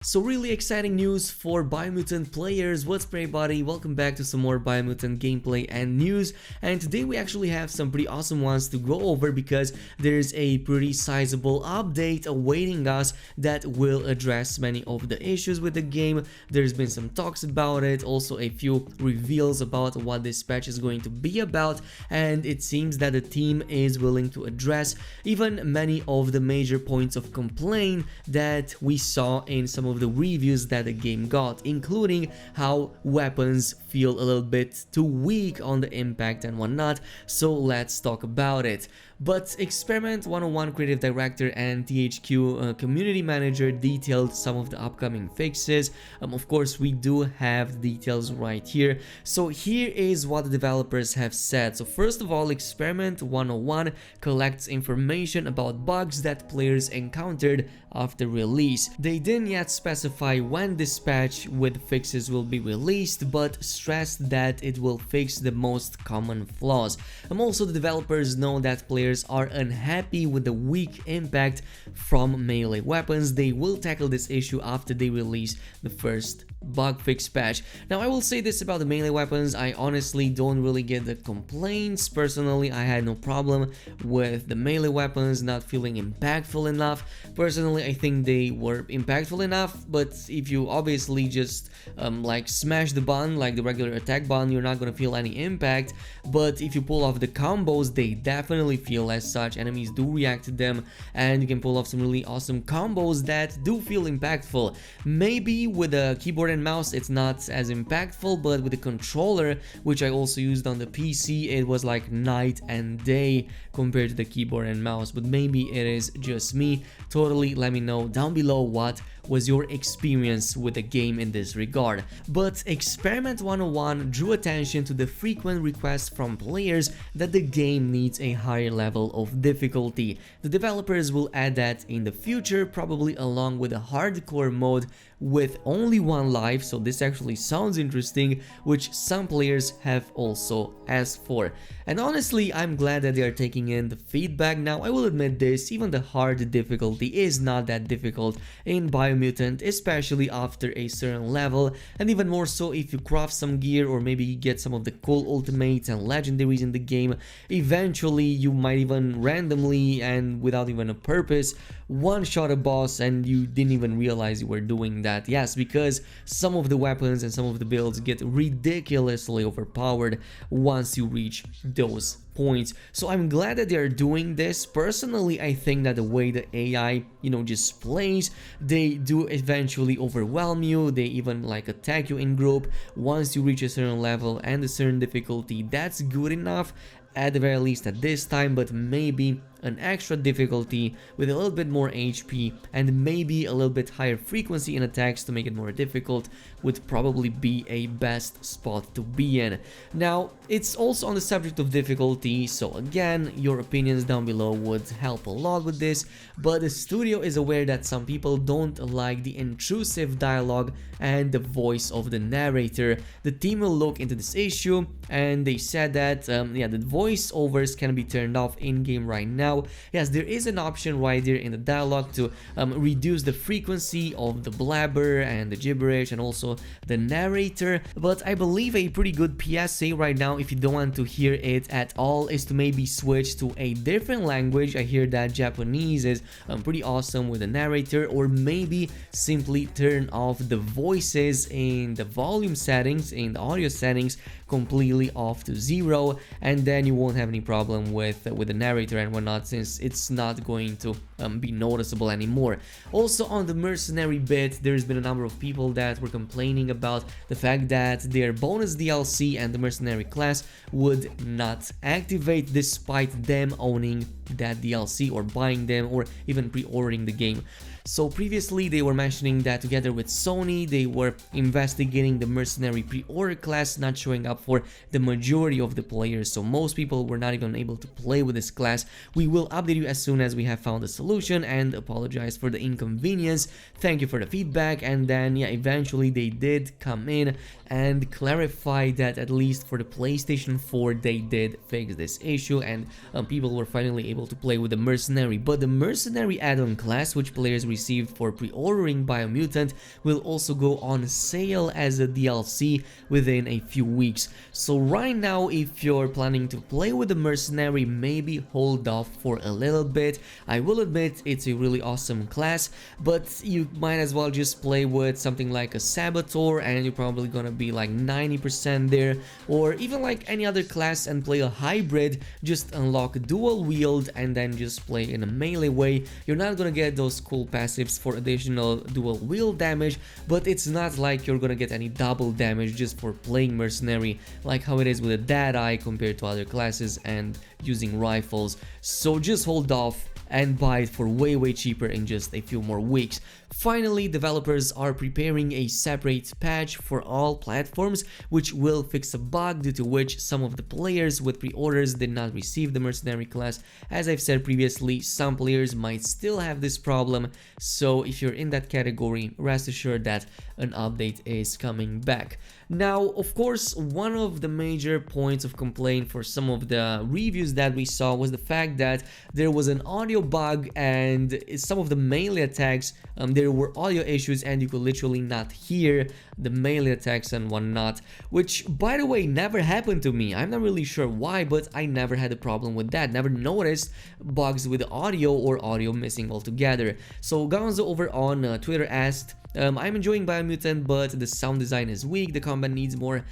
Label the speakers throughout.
Speaker 1: So really exciting news for Biomutant players. What's up everybody, welcome back to some more Biomutant gameplay and news, and today we actually have some pretty awesome ones to go over because there's a pretty sizable update awaiting us that will address many of the issues with the game. There's been some talks about it, also a few reveals about what this patch is going to be about, and it seems that the team is willing to address even many of the major points of complaint that we saw in some of the reviews that the game got, including how weapons feel a little bit too weak on the impact and whatnot. So let's talk about it. But Experiment 101 creative director and THQ community manager detailed some of the upcoming fixes. Of course, we do have details right here. So here is what the developers have said. So first of all, Experiment 101 collects information about bugs that players encountered after release. They didn't yet specify when this patch with fixes will be released, but stressed that it will fix the most common flaws. Also, the developers know that players are unhappy with the weak impact from melee weapons. They will tackle this issue after they release the first bug fix patch. Now, I will say this about the melee weapons, I honestly don't really get the complaints. Personally, I had no problem with the melee weapons not feeling impactful enough. Personally, I think they were impactful enough, but if you obviously just like smash the button like the regular attack button, you're not gonna feel any impact. But if you pull off the combos, they definitely feel as such. Enemies do react to them, and you can pull off some really awesome combos that do feel impactful. Maybe with a keyboard and mouse it's not as impactful, but with the controller, which I also used on the PC, it was like night and day compared to the keyboard and mouse. But maybe it is just me. Totally let me know down below what was your experience with the game in this regard. But Experiment 101 drew attention to the frequent requests from players that the game needs a higher level of difficulty. The developers will add that in the future, probably along with a hardcore mode with only one life, so this actually sounds interesting, which some players have also asked for. And honestly, I'm glad that they are taking in the feedback. Now, I will admit this, even the hard difficulty is not that difficult in Biomutant, especially after a certain level, and even more so if you craft some gear or maybe get some of the cool ultimates and legendaries in the game. Eventually, you might even randomly and without even a purpose one-shot a boss and you didn't even realize you were doing that. Yes, because some of the weapons and some of the builds get ridiculously overpowered once you reach those points. So I'm glad that they are doing this. Personally, I think that the way the AI, just plays, they do eventually overwhelm you. They even like attack you in group once you reach a certain level and a certain difficulty. That's good enough at the very least at this time, but maybe an extra difficulty with a little bit more HP and maybe a little bit higher frequency in attacks to make it more difficult would probably be a best spot to be in. Now, it's also on the subject of difficulty, so again, your opinions down below would help a lot with this, but the studio is aware that some people don't like the intrusive dialogue and the voice of the narrator. The team will look into this issue, and they said that the voiceovers can be turned off in-game right now. Yes, there is an option right there in the dialogue to reduce the frequency of the blabber and the gibberish and also the narrator, but I believe a pretty good PSA right now, if you don't want to hear it at all, is to maybe switch to a different language. I hear that Japanese is pretty awesome with the narrator, or maybe simply turn off the voices in the volume settings, in the audio settings, completely off to 0, and then you won't have any problem with the narrator and whatnot, since it's not going to be noticeable anymore. Also, on the mercenary bit, there's been a number of people that were complaining about the fact that their bonus DLC and the mercenary class would not activate despite them owning that DLC or buying them or even pre-ordering the game. So previously they were mentioning that together with Sony, they were investigating the mercenary pre-order class not showing up for the majority of the players, so most people were not even able to play with this class. We will update you as soon as we have found a solution, and apologize for the inconvenience. Thank you for the feedback. And then eventually they did come in and clarify that at least for the PlayStation 4 they did fix this issue, and people were finally able able to play with the Mercenary, but the Mercenary add-on class, which players received for pre-ordering Biomutant, will also go on sale as a DLC within a few weeks. So right now, if you're planning to play with the Mercenary, maybe hold off for a little bit. I will admit it's a really awesome class, but you might as well just play with something like a Saboteur and you're probably gonna be like 90% there, or even like any other class and play a hybrid, just unlock dual wield and then just play in a melee way. You're not gonna get those cool passives for additional dual wield damage, but it's not like you're gonna get any double damage just for playing Mercenary, like how it is with a Dead Eye compared to other classes and using rifles. So just hold off and buy it for way cheaper in just a few more weeks. Finally, developers are preparing a separate patch for all platforms, which will fix a bug due to which some of the players with pre-orders did not receive the Mercenary class. As I've said previously, some players might still have this problem, so if you're in that category, rest assured that an update is coming back. Now, of course, one of the major points of complaint for some of the reviews that we saw was the fact that there was an audio bug and some of the melee attacks, there were audio issues and you could literally not hear the melee attacks and whatnot, which by the way never happened to me. I'm not really sure why, but I never had a problem with that, never noticed bugs with audio or audio missing altogether. So Gonzo over on Twitter asked, I'm enjoying Biomutant, but the sound design is weak. The combat needs more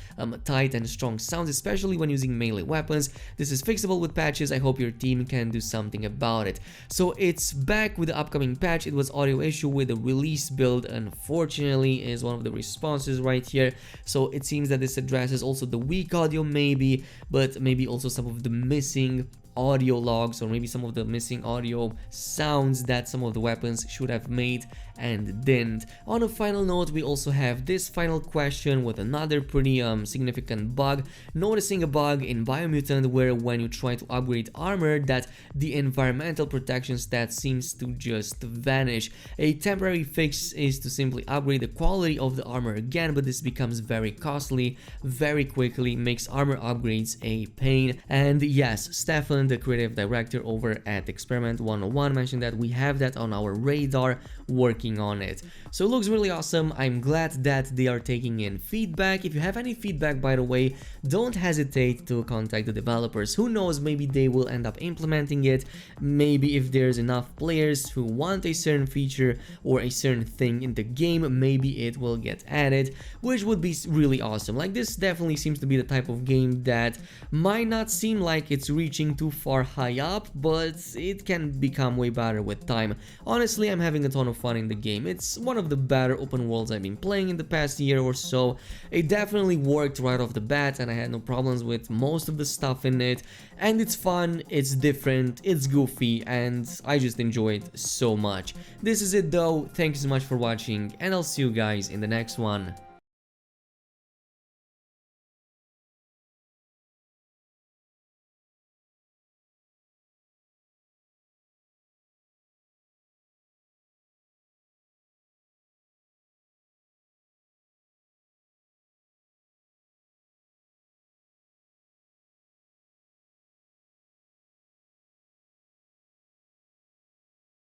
Speaker 1: tight and strong sounds, especially when using melee weapons. This is fixable with patches. I hope your team can do something about it. So it's back with the upcoming patch. It was audio issue with the release build, unfortunately, is one of the responses right here. So it seems that this addresses also the weak audio maybe, but maybe also some of the missing audio logs or maybe some of the missing audio sounds that some of the weapons should have made and didn't. On a final note, we also have this final question with another pretty significant bug. Noticing a bug in Biomutant where when you try to upgrade armor, that the environmental protection stat seems to just vanish. A temporary fix is to simply upgrade the quality of the armor again, but this becomes very costly very quickly, makes armor upgrades a pain. And yes, Stefan, the creative director over at Experiment 101, mentioned that we have that on our radar, working on it. So it looks really awesome. I'm glad that they are taking in feedback. If you have any feedback, by the way, don't hesitate to contact the developers. Who knows, maybe they will end up implementing it. Maybe if there's enough players who want a certain feature or a certain thing in the game, maybe it will get added, which would be really awesome. Like, this definitely seems to be the type of game that might not seem like it's reaching too far high up, but it can become way better with time. Honestly, I'm having a ton of fun in the game. It's one of the better open worlds I've been playing in the past year or so. It definitely worked right off the bat and I had no problems with most of the stuff in it, and it's fun, it's different, it's goofy, and I just enjoy it so much. This is it though. Thank you so much for watching and I'll see you guys in the next one.